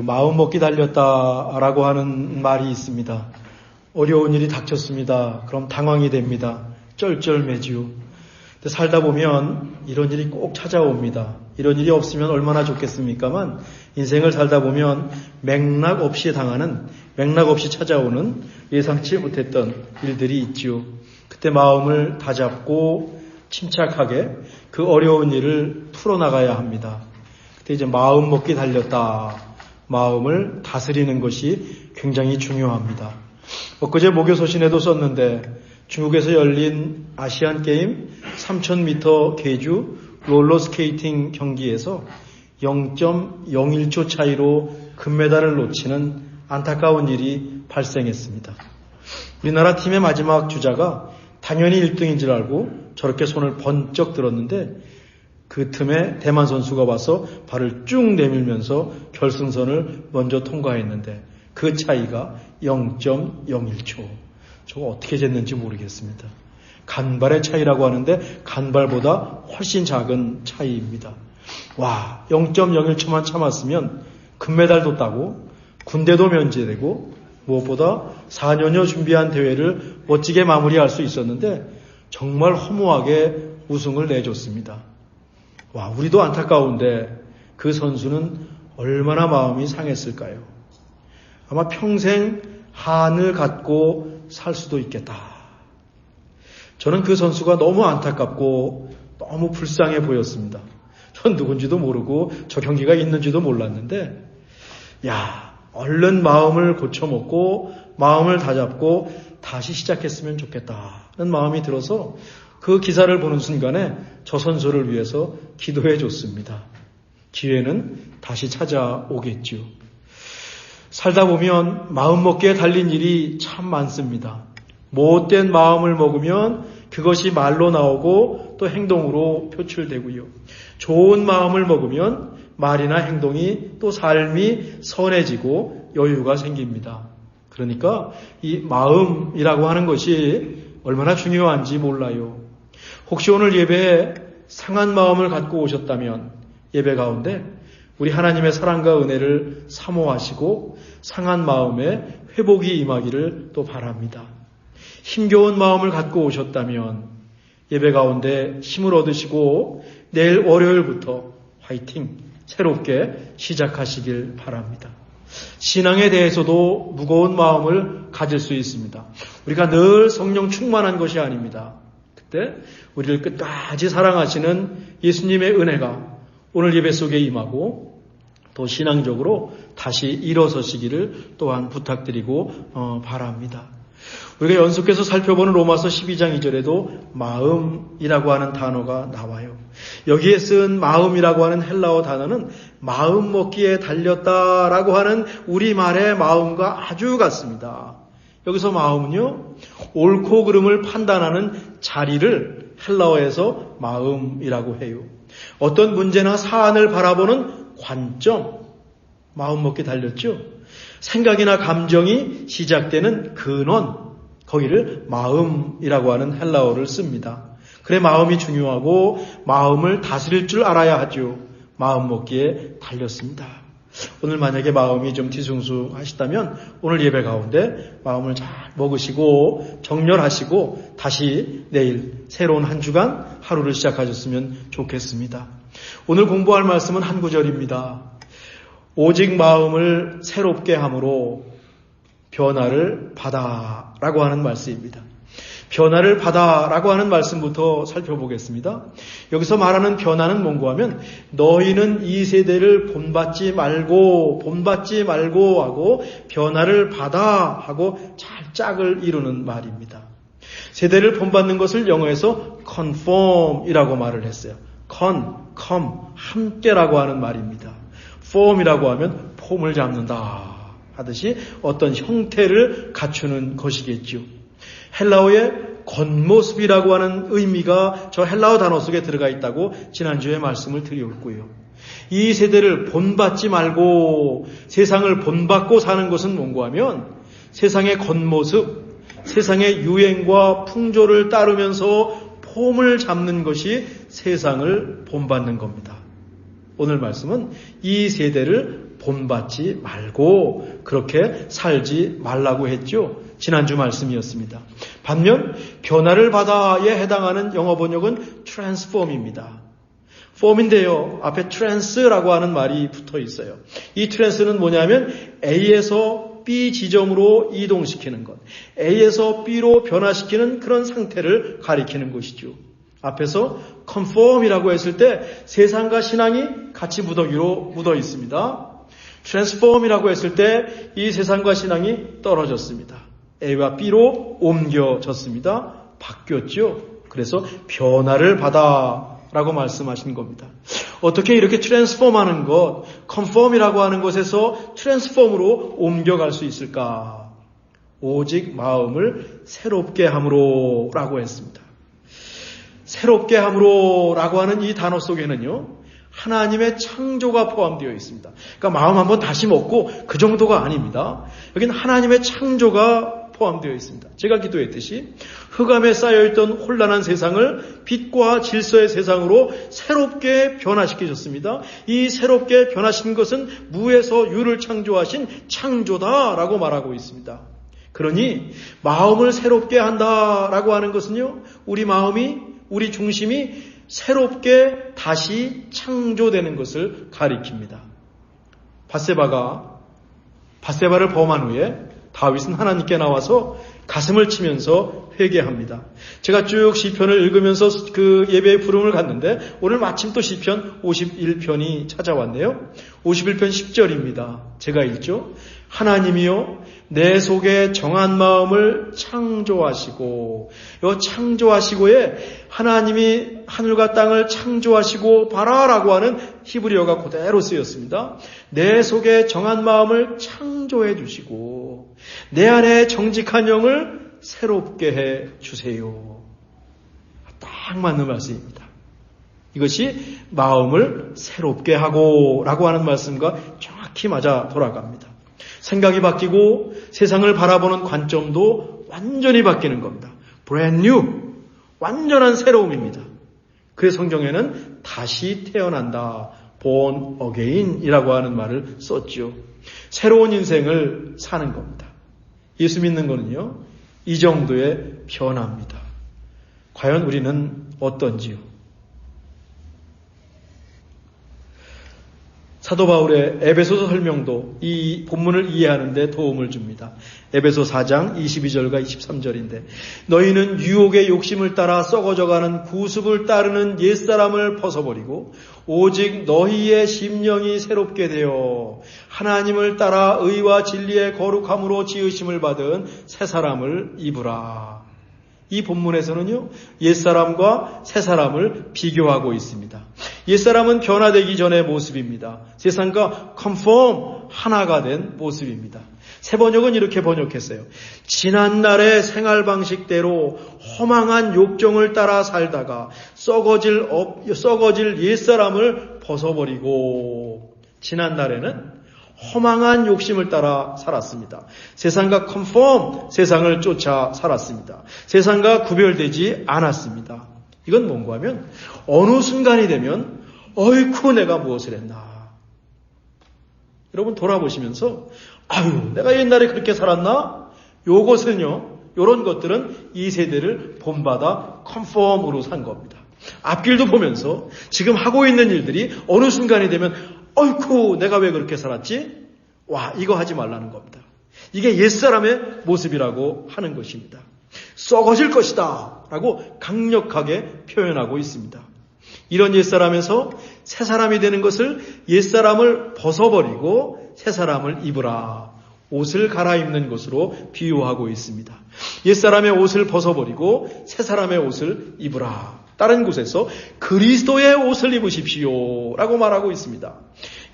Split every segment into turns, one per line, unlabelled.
마음 먹기 달렸다라고 하는 말이 있습니다. 어려운 일이 닥쳤습니다. 그럼 당황이 됩니다. 쩔쩔매지요. 근데 살다 보면 이런 일이 꼭 찾아옵니다. 이런 일이 없으면 얼마나 좋겠습니까만 인생을 살다 보면 맥락 없이 찾아오는 예상치 못했던 일들이 있지요. 그때 마음을 다잡고 침착하게 그 어려운 일을 풀어나가야 합니다. 그때 이제 마음 먹기 달렸다. 마음을 다스리는 것이 굉장히 중요합니다. 엊그제 목요소신에도 썼는데 중국에서 열린 아시안게임 3000m 계주 롤러스케이팅 경기에서 0.01초 차이로 금메달을 놓치는 안타까운 일이 발생했습니다. 우리나라 팀의 마지막 주자가 당연히 1등인 줄 알고 저렇게 손을 번쩍 들었는데 그 틈에 대만 선수가 와서 발을 쭉 내밀면서 결승선을 먼저 통과했는데 그 차이가 0.01초. 저거 어떻게 쟀는지 모르겠습니다. 간발의 차이라고 하는데 간발보다 훨씬 작은 차이입니다. 와, 0.01초만 참았으면 금메달도 따고 군대도 면제되고 무엇보다 4년여 준비한 대회를 멋지게 마무리할 수 있었는데 정말 허무하게 우승을 내줬습니다. 와, 우리도 안타까운데 그 선수는 얼마나 마음이 상했을까요? 아마 평생 한을 갖고 살 수도 있겠다. 저는 그 선수가 너무 안타깝고 너무 불쌍해 보였습니다. 전 누군지도 모르고 저 경기가 있는지도 몰랐는데 얼른 마음을 고쳐먹고 마음을 다잡고 다시 시작했으면 좋겠다는 마음이 들어서 그 기사를 보는 순간에 저 선수를 위해서 기도해 줬습니다. 기회는 다시 찾아오겠죠. 살다 보면 마음 먹기에 달린 일이 참 많습니다. 못된 마음을 먹으면 그것이 말로 나오고 또 행동으로 표출되고요. 좋은 마음을 먹으면 말이나 행동이 또 삶이 선해지고 여유가 생깁니다. 그러니까 이 마음이라고 하는 것이 얼마나 중요한지 몰라요. 혹시 오늘 예배에 상한 마음을 갖고 오셨다면 예배 가운데 우리 하나님의 사랑과 은혜를 사모하시고 상한 마음에 회복이 임하기를 또 바랍니다. 힘겨운 마음을 갖고 오셨다면 예배 가운데 힘을 얻으시고 내일 월요일부터 화이팅! 새롭게 시작하시길 바랍니다. 신앙에 대해서도 무거운 마음을 가질 수 있습니다. 우리가 늘 성령 충만한 것이 아닙니다. 그때 우리를 끝까지 사랑하시는 예수님의 은혜가 오늘 예배 속에 임하고 또 신앙적으로 다시 일어서시기를 또한 부탁드리고 바랍니다. 우리가 연속해서 살펴보는 로마서 12장 2절에도 마음이라고 하는 단어가 나와요. 여기에 쓴 마음이라고 하는 헬라어 단어는 마음 먹기에 달렸다라고 하는 우리말의 마음과 아주 같습니다. 여기서 마음은요, 옳고 그름을 판단하는 자리를 헬라어에서 마음이라고 해요. 어떤 문제나 사안을 바라보는 관점, 마음 먹기 달렸죠. 생각이나 감정이 시작되는 근원, 거기를 마음이라고 하는 헬라어를 씁니다. 그래 마음이 중요하고 마음을 다스릴 줄 알아야 하죠. 마음 먹기에 달렸습니다. 오늘 만약에 마음이 좀 뒤숭숭하시다면 오늘 예배 가운데 마음을 잘 먹으시고 정렬하시고 다시 내일 새로운 한 주간 하루를 시작하셨으면 좋겠습니다. 오늘 공부할 말씀은 한 구절입니다. 오직 마음을 새롭게 함으로 변화를 받아라고 하는 말씀입니다. 변화를 받아라고 하는 말씀부터 살펴보겠습니다. 여기서 말하는 변화는 뭔가 하면 너희는 이 세대를 본받지 말고 하고 변화를 받아 하고 잘 짝을 이루는 말입니다. 세대를 본받는 것을 영어에서 conform이라고 말을 했어요. come, 함께라고 하는 말입니다. form이라고 하면 폼을 잡는다 하듯이 어떤 형태를 갖추는 것이겠죠. 헬라어의 겉모습이라고 하는 의미가 저 헬라어 단어 속에 들어가 있다고 지난주에 말씀을 드렸고요. 이 세대를 본받지 말고 세상을 본받고 사는 것은 뭔가 하면 세상의 겉모습, 세상의 유행과 풍조를 따르면서 폼을 잡는 것이 세상을 본받는 겁니다. 오늘 말씀은 이 세대를 본받지 말고 그렇게 살지 말라고 했죠. 지난주 말씀이었습니다. 반면 변화를 받아에 해당하는 영어 번역은 transform입니다. form인데요. 앞에 trans라고 하는 말이 붙어 있어요. 이 trans는 뭐냐면 A에서 B 지점으로 이동시키는 것, A에서 B로 변화시키는 그런 상태를 가리키는 것이죠. 앞에서 conform이라고 했을 때 세상과 신앙이 같이 무더기로 묻어 있습니다. transform이라고 했을 때 이 세상과 신앙이 떨어졌습니다. A와 B로 옮겨졌습니다. 바뀌었죠. 그래서 변화를 받아라고 말씀하신 겁니다. 어떻게 이렇게 트랜스폼하는 것, 컨폼이라고 하는 것에서 트랜스폼으로 옮겨갈 수 있을까? 오직 마음을 새롭게 함으로라고 했습니다. 새롭게 함으로라고 하는 이 단어 속에는요, 하나님의 창조가 포함되어 있습니다. 그러니까 마음 한번 다시 먹고 그 정도가 아닙니다. 여기는 하나님의 창조가 포함되어 있습니다. 제가 기도했듯이 흑암에 쌓여있던 혼란한 세상을 빛과 질서의 세상으로 새롭게 변화시키셨습니다. 이 새롭게 변화시킨 것은 무에서 유를 창조하신 창조다라고 말하고 있습니다. 그러니 마음을 새롭게 한다라고 하는 것은요, 우리 마음이, 우리 중심이 새롭게 다시 창조되는 것을 가리킵니다. 밧세바를 범한 후에 다윗은 하나님께 나와서 가슴을 치면서 회개합니다. 제가 쭉 시편을 읽으면서 그 예배의 부름을 갔는데 오늘 마침 또 시편 51편이 찾아왔네요. 51편 10절입니다. 제가 읽죠. 하나님이요 내 속에 정한 마음을 창조하시고, 이 창조하시고에 하나님이 하늘과 땅을 창조하시고 바라라고 하는 히브리어가 그대로 쓰였습니다. 내 속에 정한 마음을 창조해 주시고 내 안에 정직한 영을 새롭게 해 주세요. 딱 맞는 말씀입니다. 이것이 마음을 새롭게 하고 라고 하는 말씀과 정확히 맞아 돌아갑니다. 생각이 바뀌고 세상을 바라보는 관점도 완전히 바뀌는 겁니다. brand new, 완전한 새로움입니다. 그래서 성경에는 다시 태어난다, born again 이라고 하는 말을 썼죠. 새로운 인생을 사는 겁니다. 예수 믿는 거는요, 이 정도의 변화입니다. 과연 우리는 어떤지요? 사도 바울의 에베소서 설명도 이 본문을 이해하는 데 도움을 줍니다. 에베소 4장 22절과 23절인데 너희는 유혹의 욕심을 따라 썩어져가는 구습을 따르는 옛사람을 벗어버리고 오직 너희의 심령이 새롭게 되어 하나님을 따라 의와 진리의 거룩함으로 지으심을 받은 새 사람을 입으라. 이 본문에서는요, 옛사람과 새사람을 비교하고 있습니다. 옛사람은 변화되기 전의 모습입니다. 세상과 conform, 하나가 된 모습입니다. 새 번역은 이렇게 번역했어요. 지난날의 생활 방식대로 허망한 욕정을 따라 살다가 썩어질 옛사람을 벗어버리고, 지난날에는 허망한 욕심을 따라 살았습니다. 세상과 conform, 세상을 쫓아 살았습니다. 세상과 구별되지 않았습니다. 이건 뭔가 하면 어느 순간이 되면 어이쿠 내가 무엇을 했나. 여러분 돌아보시면서 아유 내가 옛날에 그렇게 살았나? 요것은요, 요런 것들은 이 세대를 본받아 conform으로 산 겁니다. 앞길도 보면서 지금 하고 있는 일들이 어느 순간이 되면 어이쿠 내가 왜 그렇게 살았지? 와, 이거 하지 말라는 겁니다. 이게 옛사람의 모습이라고 하는 것입니다. 썩어질 것이다 라고 강력하게 표현하고 있습니다. 이런 옛사람에서 새사람이 되는 것을 옛사람을 벗어버리고 새사람을 입으라, 옷을 갈아입는 것으로 비유하고 있습니다. 옛사람의 옷을 벗어버리고 새사람의 옷을 입으라. 다른 곳에서 그리스도의 옷을 입으십시오 라고 말하고 있습니다.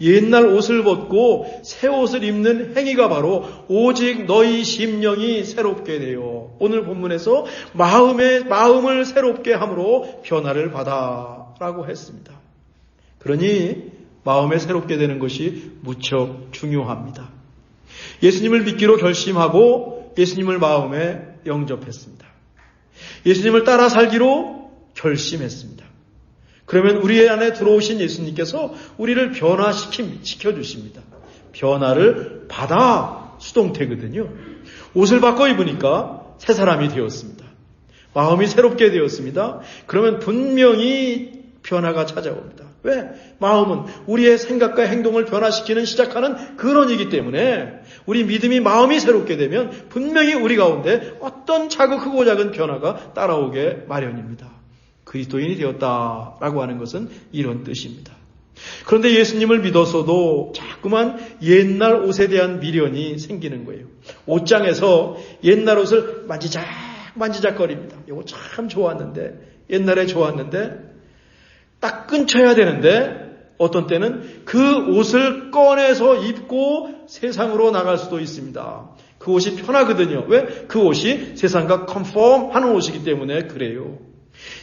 옛날 옷을 벗고 새 옷을 입는 행위가 바로 오직 너희 심령이 새롭게 되어, 오늘 본문에서 마음을 새롭게 함으로 변화를 받아 라고 했습니다. 그러니 마음에 새롭게 되는 것이 무척 중요합니다. 예수님을 믿기로 결심하고 예수님을 마음에 영접했습니다. 예수님을 따라 살기로 결심했습니다. 그러면 우리 안에 들어오신 예수님께서 우리를 변화시켜주십니다. 변화를 받아 수동태거든요. 옷을 바꿔 입으니까 새 사람이 되었습니다. 마음이 새롭게 되었습니다. 그러면 분명히 변화가 찾아옵니다. 왜? 마음은 우리의 생각과 행동을 변화시키는 시작하는 근원이기 때문에 우리 믿음이 마음이 새롭게 되면 분명히 우리 가운데 어떤 크고 작은 변화가 따라오게 마련입니다. 그리스도인이 되었다라고 하는 것은 이런 뜻입니다. 그런데 예수님을 믿어서도 자꾸만 옛날 옷에 대한 미련이 생기는 거예요. 옷장에서 옛날 옷을 만지작거립니다. 이거 참 좋았는데, 옛날에 좋았는데 딱 끊쳐야 되는데 어떤 때는 그 옷을 꺼내서 입고 세상으로 나갈 수도 있습니다. 그 옷이 편하거든요. 왜? 그 옷이 세상과 컨폼하는 옷이기 때문에 그래요.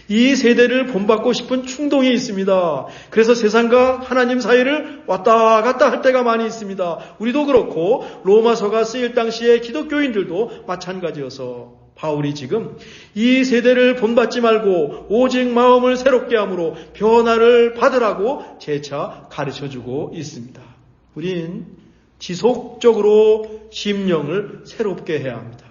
이 세대를 본받고 싶은 충동이 있습니다. 그래서 세상과 하나님 사이를 왔다 갔다 할 때가 많이 있습니다. 우리도 그렇고 로마서가 쓰일 당시에 기독교인들도 마찬가지여서 바울이 지금 이 세대를 본받지 말고 오직 마음을 새롭게 함으로 변화를 받으라고 재차 가르쳐주고 있습니다. 우린 지속적으로 심령을 새롭게 해야 합니다.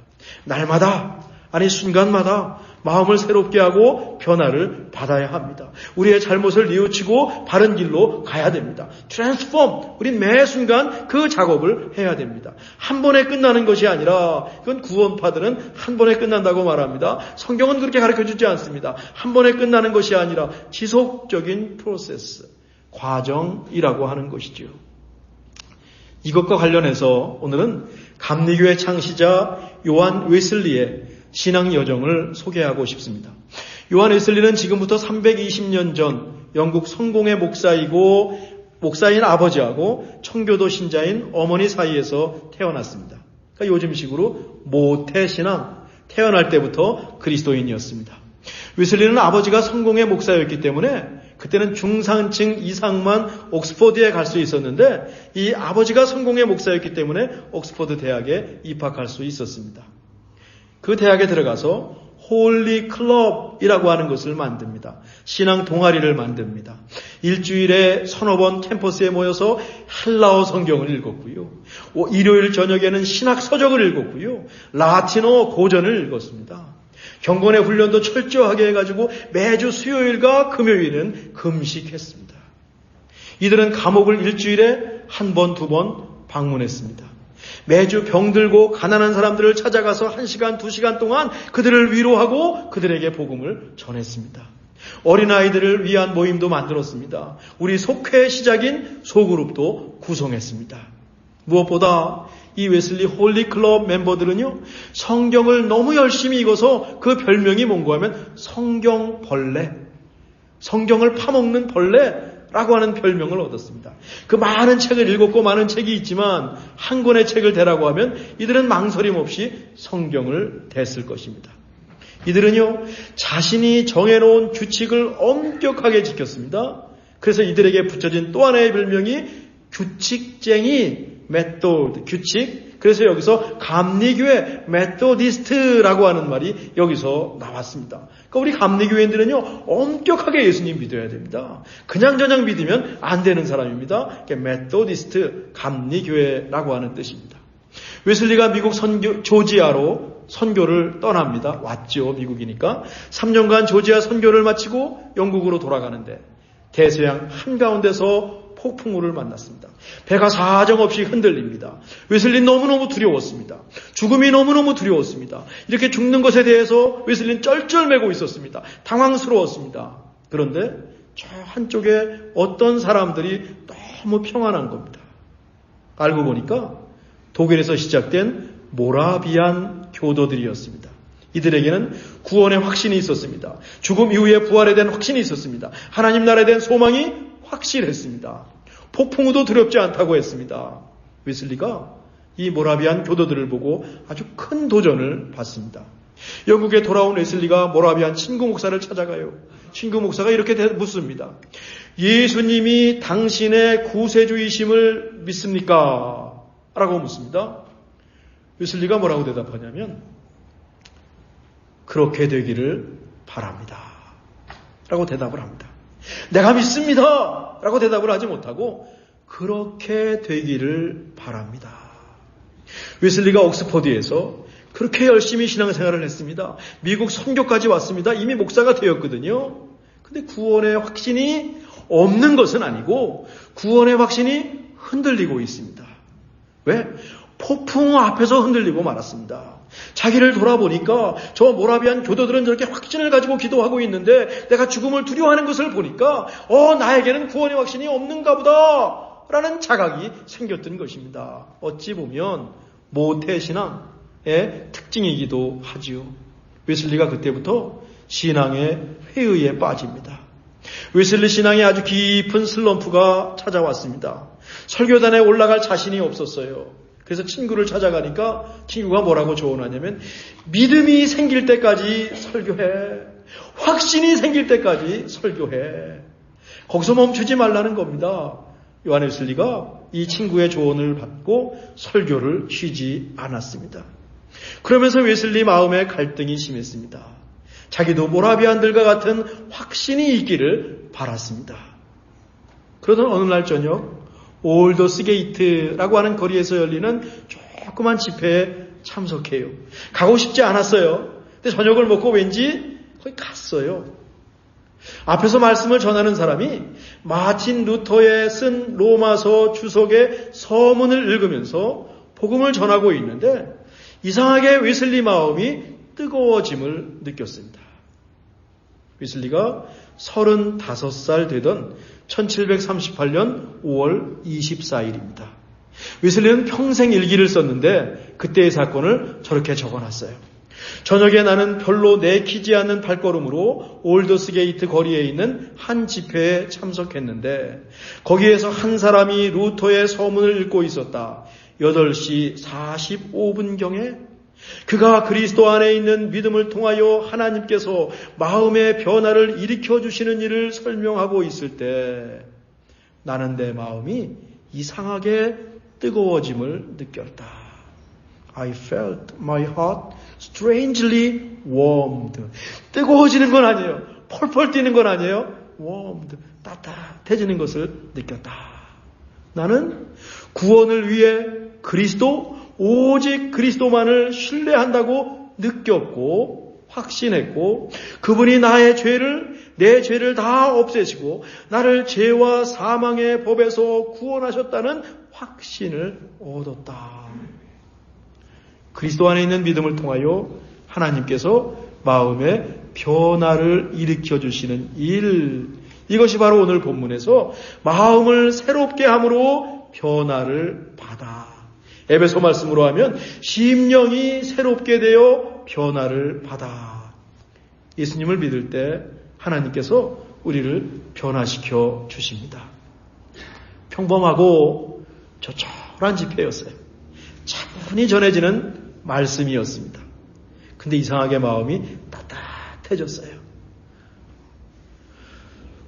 날마다, 아니 순간마다 마음을 새롭게 하고 변화를 받아야 합니다. 우리의 잘못을 뉘우치고 바른 길로 가야 됩니다. 트랜스폼, 우린 매 순간 그 작업을 해야 됩니다. 한 번에 끝나는 것이 아니라, 그건 구원파들은 한 번에 끝난다고 말합니다. 성경은 그렇게 가르쳐주지 않습니다. 한 번에 끝나는 것이 아니라 지속적인 프로세스, 과정이라고 하는 것이죠. 이것과 관련해서 오늘은 감리교의 창시자 요한 웨슬리의 신앙 여정을 소개하고 싶습니다. 요한 웨슬리는 지금부터 320년 전 영국 성공의 목사인 아버지하고 청교도 신자인 어머니 사이에서 태어났습니다. 그러니까 요즘식으로 모태신앙, 태어날 때부터 그리스도인이었습니다. 웨슬리는 아버지가 성공의 목사였기 때문에 그때는 중산층 이상만 옥스퍼드에 갈 수 있었는데 이 아버지가 성공의 목사였기 때문에 옥스퍼드 대학에 입학할 수 있었습니다. 그 대학에 들어가서 홀리 클럽이라고 하는 것을 만듭니다. 신앙 동아리를 만듭니다. 일주일에 서너 번 캠퍼스에 모여서 헬라어 성경을 읽었고요. 일요일 저녁에는 신학 서적을 읽었고요. 라틴어 고전을 읽었습니다. 경건의 훈련도 철저하게 해가지고 매주 수요일과 금요일은 금식했습니다. 이들은 감옥을 일주일에 한 번, 두 번 방문했습니다. 매주 병들고 가난한 사람들을 찾아가서 1시간, 2시간 동안 그들을 위로하고 그들에게 복음을 전했습니다. 어린아이들을 위한 모임도 만들었습니다. 우리 속회 시작인 소그룹도 구성했습니다. 무엇보다 이 웨슬리 홀리클럽 멤버들은요, 성경을 너무 열심히 읽어서 그 별명이 뭔가 하면 성경벌레, 성경을 파먹는 벌레라고 하는 별명을 얻었습니다. 그 많은 책을 읽었고 많은 책이 있지만 한 권의 책을 대라고 하면 이들은 망설임 없이 성경을 댔을 것입니다. 이들은요, 자신이 정해놓은 규칙을 엄격하게 지켰습니다. 그래서 이들에게 붙여진 또 하나의 별명이 규칙쟁이, 메토드, 규칙. 그래서 여기서 감리교회 메토디스트라고 하는 말이 여기서 나왔습니다. 그러니까 우리 감리교회인들은요, 엄격하게 예수님 믿어야 됩니다. 그냥저냥 믿으면 안 되는 사람입니다. 메토디스트, 감리교회라고 하는 뜻입니다. 웨슬리가 미국 조지아로 선교를 떠납니다. 왔죠, 미국이니까. 3년간 조지아 선교를 마치고 영국으로 돌아가는데 대서양 한가운데서 폭풍우를 만났습니다. 배가 사정없이 흔들립니다. 웨슬리는 너무너무 두려웠습니다. 죽음이 너무너무 두려웠습니다. 이렇게 죽는 것에 대해서 웨슬리는 쩔쩔매고 있었습니다. 당황스러웠습니다. 그런데 저 한쪽에 어떤 사람들이 너무 평안한 겁니다. 알고 보니까 독일에서 시작된 모라비안 교도들이었습니다. 이들에게는 구원의 확신이 있었습니다. 죽음 이후에 부활에 대한 확신이 있었습니다. 하나님 나라에 대한 소망이 확실했습니다. 폭풍우도 두렵지 않다고 했습니다. 웨슬리가 이 모라비안 교도들을 보고 아주 큰 도전을 받습니다. 영국에 돌아온 웨슬리가 모라비안 친구 목사를 찾아가요. 친구 목사가 이렇게 묻습니다. 예수님이 당신의 구세주이심을 믿습니까? 라고 묻습니다. 웨슬리가 뭐라고 대답하냐면 그렇게 되기를 바랍니다. 라고 대답을 합니다. 내가 믿습니다 라고 대답을 하지 못하고 그렇게 되기를 바랍니다. 웨슬리가 옥스퍼드에서 그렇게 열심히 신앙생활을 했습니다. 미국 선교까지 왔습니다. 이미 목사가 되었거든요. 근데 구원의 확신이 없는 것은 아니고 구원의 확신이 흔들리고 있습니다. 왜? 폭풍 앞에서 흔들리고 말았습니다. 자기를 돌아보니까 저 모라비안 교도들은 저렇게 확신을 가지고 기도하고 있는데 내가 죽음을 두려워하는 것을 보니까 나에게는 구원의 확신이 없는가 보다 라는 자각이 생겼던 것입니다. 어찌 보면 모태신앙의 특징이기도 하지요. 웨슬리가 그때부터 신앙의 회의에 빠집니다. 웨슬리 신앙에 아주 깊은 슬럼프가 찾아왔습니다. 설교단에 올라갈 자신이 없었어요. 그래서 친구를 찾아가니까 친구가 뭐라고 조언하냐면 믿음이 생길 때까지 설교해. 확신이 생길 때까지 설교해. 거기서 멈추지 말라는 겁니다. 요한 웨슬리가 이 친구의 조언을 받고 설교를 쉬지 않았습니다. 그러면서 웨슬리 마음의 갈등이 심했습니다. 자기도 모라비안들과 같은 확신이 있기를 바랐습니다. 그러던 어느 날 저녁 올더스 게이트라고 하는 거리에서 열리는 조그만 집회에 참석해요. 가고 싶지 않았어요. 근데 저녁을 먹고 왠지 거기 갔어요. 앞에서 말씀을 전하는 사람이 마틴 루터의 쓴 로마서 주석의 서문을 읽으면서 복음을 전하고 있는데 이상하게 웨슬리 마음이 뜨거워짐을 느꼈습니다. 웨슬리가 35살 되던 1738년 5월 24일입니다. 웨슬리는 평생 일기를 썼는데 그때의 사건을 저렇게 적어놨어요. 저녁에 나는 별로 내키지 않는 발걸음으로 올더스 게이트 거리에 있는 한 집회에 참석했는데 거기에서 한 사람이 루터의 서문을 읽고 있었다. 8시 45분경에 그가 그리스도 안에 있는 믿음을 통하여 하나님께서 마음의 변화를 일으켜 주시는 일을 설명하고 있을 때 나는 내 마음이 이상하게 뜨거워짐을 느꼈다. I felt my heart strangely warmed. 뜨거워지는 건 아니에요. 펄펄 뛰는 건 아니에요. warmed. 따뜻해지는 것을 느꼈다. 나는 구원을 위해 오직 그리스도만을 신뢰한다고 느꼈고 확신했고 그분이 내 죄를 다 없애시고 나를 죄와 사망의 법에서 구원하셨다는 확신을 얻었다. 그리스도 안에 있는 믿음을 통하여 하나님께서 마음의 변화를 일으켜 주시는 일, 이것이 바로 오늘 본문에서 마음을 새롭게 함으로 변화를 받아. 에베소 말씀으로 하면 심령이 새롭게 되어 변화를 받아. 예수님을 믿을 때 하나님께서 우리를 변화시켜 주십니다. 평범하고 조촐한 집회였어요. 차분히 전해지는 말씀이었습니다. 근데 이상하게 마음이 따뜻해졌어요.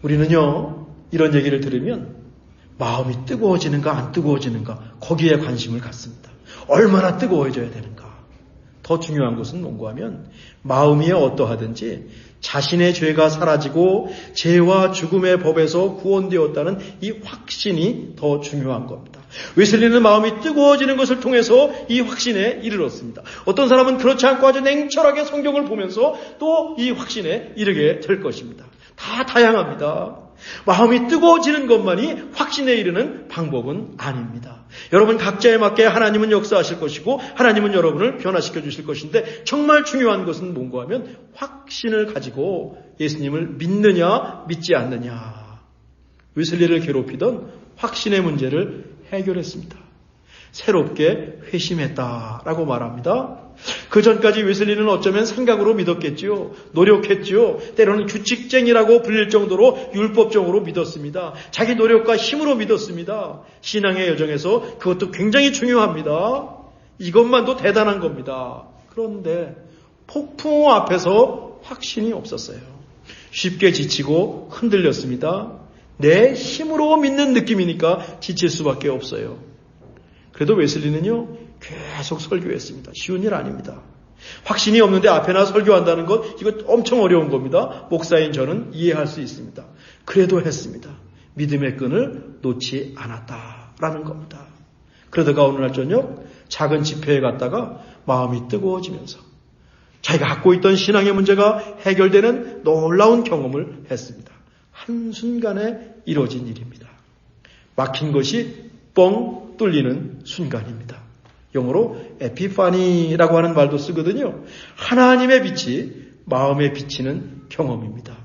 우리는요, 이런 얘기를 들으면 마음이 뜨거워지는가 안 뜨거워지는가 거기에 관심을 갖습니다. 얼마나 뜨거워져야 되는가. 더 중요한 것은 뭔가 하면 마음이 어떠하든지 자신의 죄가 사라지고 죄와 죽음의 법에서 구원되었다는 이 확신이 더 중요한 겁니다. 웨슬리는 마음이 뜨거워지는 것을 통해서 이 확신에 이르렀습니다. 어떤 사람은 그렇지 않고 아주 냉철하게 성경을 보면서 또 이 확신에 이르게 될 것입니다. 다 다양합니다. 마음이 뜨거워지는 것만이 확신에 이르는 방법은 아닙니다. 여러분 각자에 맞게 하나님은 역사하실 것이고 하나님은 여러분을 변화시켜 주실 것인데 정말 중요한 것은 뭔가 하면 확신을 가지고 예수님을 믿느냐 믿지 않느냐. 웨슬리를 괴롭히던 확신의 문제를 해결했습니다. 새롭게 회심했다라고 말합니다. 그 전까지 웨슬리는 어쩌면 생각으로 믿었겠지요. 노력했지요. 때로는 규칙쟁이라고 불릴 정도로 율법적으로 믿었습니다. 자기 노력과 힘으로 믿었습니다. 신앙의 여정에서 그것도 굉장히 중요합니다. 이것만도 대단한 겁니다. 그런데 폭풍 앞에서 확신이 없었어요. 쉽게 지치고 흔들렸습니다. 내 힘으로 믿는 느낌이니까 지칠 수밖에 없어요. 그래도 웨슬리는요, 계속 설교했습니다. 쉬운 일 아닙니다. 확신이 없는데 앞에나 설교한다는 것, 이거 엄청 어려운 겁니다. 목사인 저는 이해할 수 있습니다. 그래도 했습니다. 믿음의 끈을 놓지 않았다라는 겁니다. 그러다가 어느 날 저녁 작은 집회에 갔다가 마음이 뜨거워지면서 자기가 갖고 있던 신앙의 문제가 해결되는 놀라운 경험을 했습니다. 한순간에 이루어진 일입니다. 막힌 것이 뻥 뚫리는 순간입니다. 영어로 에피파니라고 하는 말도 쓰거든요. 하나님의 빛이 마음에 비치는 경험입니다.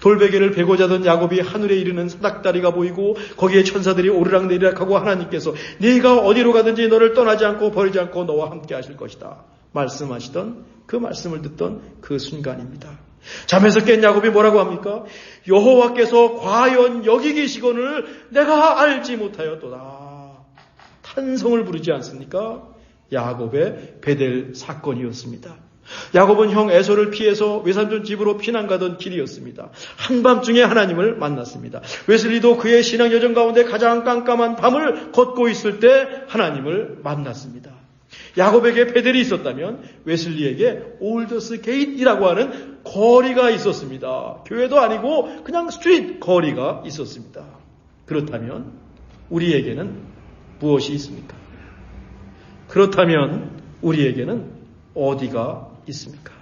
돌베개를 베고 자던 야곱이 하늘에 이르는 사닥다리가 보이고 거기에 천사들이 오르락내리락하고 하나님께서 네가 어디로 가든지 너를 떠나지 않고 버리지 않고 너와 함께 하실 것이다 말씀하시던 그 말씀을 듣던 그 순간입니다. 잠에서 깬 야곱이 뭐라고 합니까? 여호와께서 과연 여기 계시거늘 내가 알지 못하였도다. 탄성을 부르지 않습니까? 야곱의 베델 사건이었습니다. 야곱은 형 에서를 피해서 외삼촌 집으로 피난 가던 길이었습니다. 한밤중에 하나님을 만났습니다. 웨슬리도 그의 신앙 여정 가운데 가장 깜깜한 밤을 걷고 있을 때 하나님을 만났습니다. 야곱에게 베델이 있었다면 웨슬리에게 올더스 게이트이라고 하는 거리가 있었습니다. 교회도 아니고 그냥 스트리트 거리가 있었습니다. 그렇다면 우리에게는 무엇이 있습니까? 그렇다면 우리에게는 어디가 있습니까?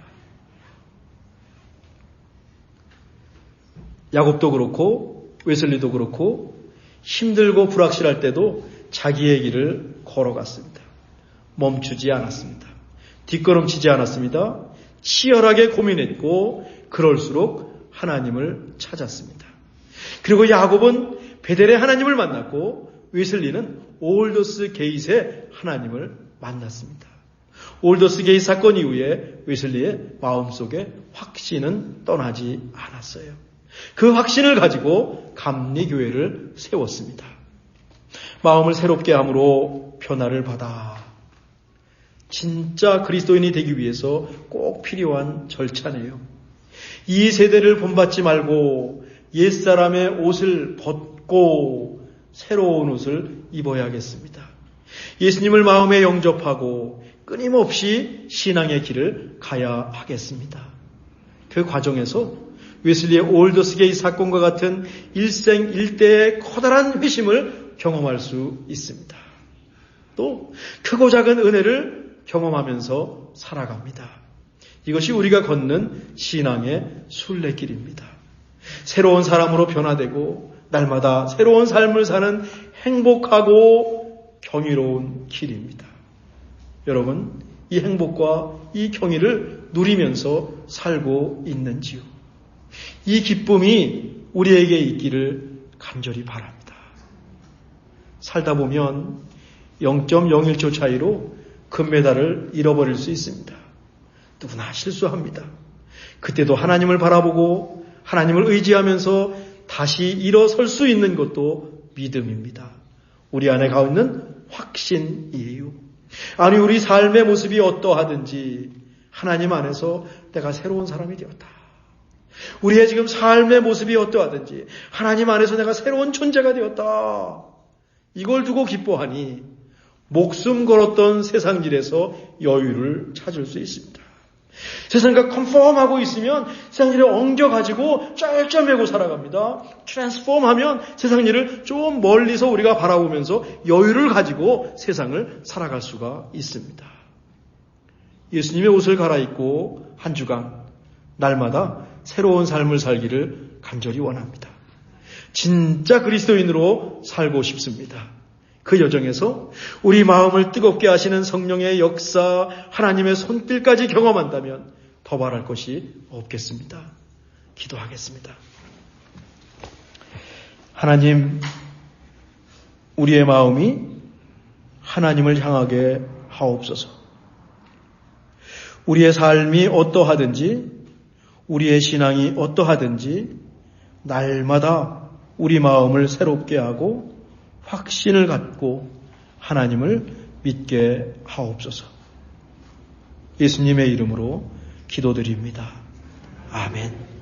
야곱도 그렇고 웨슬리도 그렇고 힘들고 불확실할 때도 자기의 길을 걸어갔습니다. 멈추지 않았습니다. 뒷걸음치지 않았습니다. 치열하게 고민했고 그럴수록 하나님을 찾았습니다. 그리고 야곱은 베델에 하나님을 만났고 웨슬리는 올더스 게이트에 하나님을 만났습니다. 올더스 게이트 사건 이후에 웨슬리의 마음속에 확신은 떠나지 않았어요. 그 확신을 가지고 감리교회를 세웠습니다. 마음을 새롭게 함으로 변화를 받아 진짜 그리스도인이 되기 위해서 꼭 필요한 절차네요. 이 세대를 본받지 말고 옛사람의 옷을 벗고 새로운 옷을 입어야겠습니다. 예수님을 마음에 영접하고 끊임없이 신앙의 길을 가야 하겠습니다. 그 과정에서 웨슬리의 올더스 게이트 사건과 같은 일생일대의 커다란 회심을 경험할 수 있습니다. 또 크고 작은 은혜를 경험하면서 살아갑니다. 이것이 우리가 걷는 신앙의 순례길입니다. 새로운 사람으로 변화되고 날마다 새로운 삶을 사는 행복하고 경이로운 길입니다. 여러분, 이 행복과 이 경이를 누리면서 살고 있는지요? 이 기쁨이 우리에게 있기를 간절히 바랍니다. 살다 보면 0.01초 차이로 금메달을 잃어버릴 수 있습니다. 누구나 실수합니다. 그때도 하나님을 바라보고 하나님을 의지하면서 다시 일어설 수 있는 것도 믿음입니다. 우리 안에 가 있는 확신이에요. 아니 우리 삶의 모습이 어떠하든지 하나님 안에서 내가 새로운 사람이 되었다. 우리의 지금 삶의 모습이 어떠하든지 하나님 안에서 내가 새로운 존재가 되었다. 이걸 두고 기뻐하니 목숨 걸었던 세상일에서 여유를 찾을 수 있습니다. 세상과 컨펌하고 있으면 세상일을 엉겨가지고 쩔쩔매고 살아갑니다. 트랜스폼하면 세상일을 좀 멀리서 우리가 바라보면서 여유를 가지고 세상을 살아갈 수가 있습니다. 예수님의 옷을 갈아입고 한 주간 날마다 새로운 삶을 살기를 간절히 원합니다. 진짜 그리스도인으로 살고 싶습니다. 그 여정에서 우리 마음을 뜨겁게 하시는 성령의 역사, 하나님의 손길까지 경험한다면 더 바랄 것이 없겠습니다. 기도하겠습니다. 하나님, 우리의 마음이 하나님을 향하게 하옵소서. 우리의 삶이 어떠하든지, 우리의 신앙이 어떠하든지 날마다 우리 마음을 새롭게 하고 확신을 갖고 하나님을 믿게 하옵소서. 예수님의 이름으로 기도드립니다. 아멘.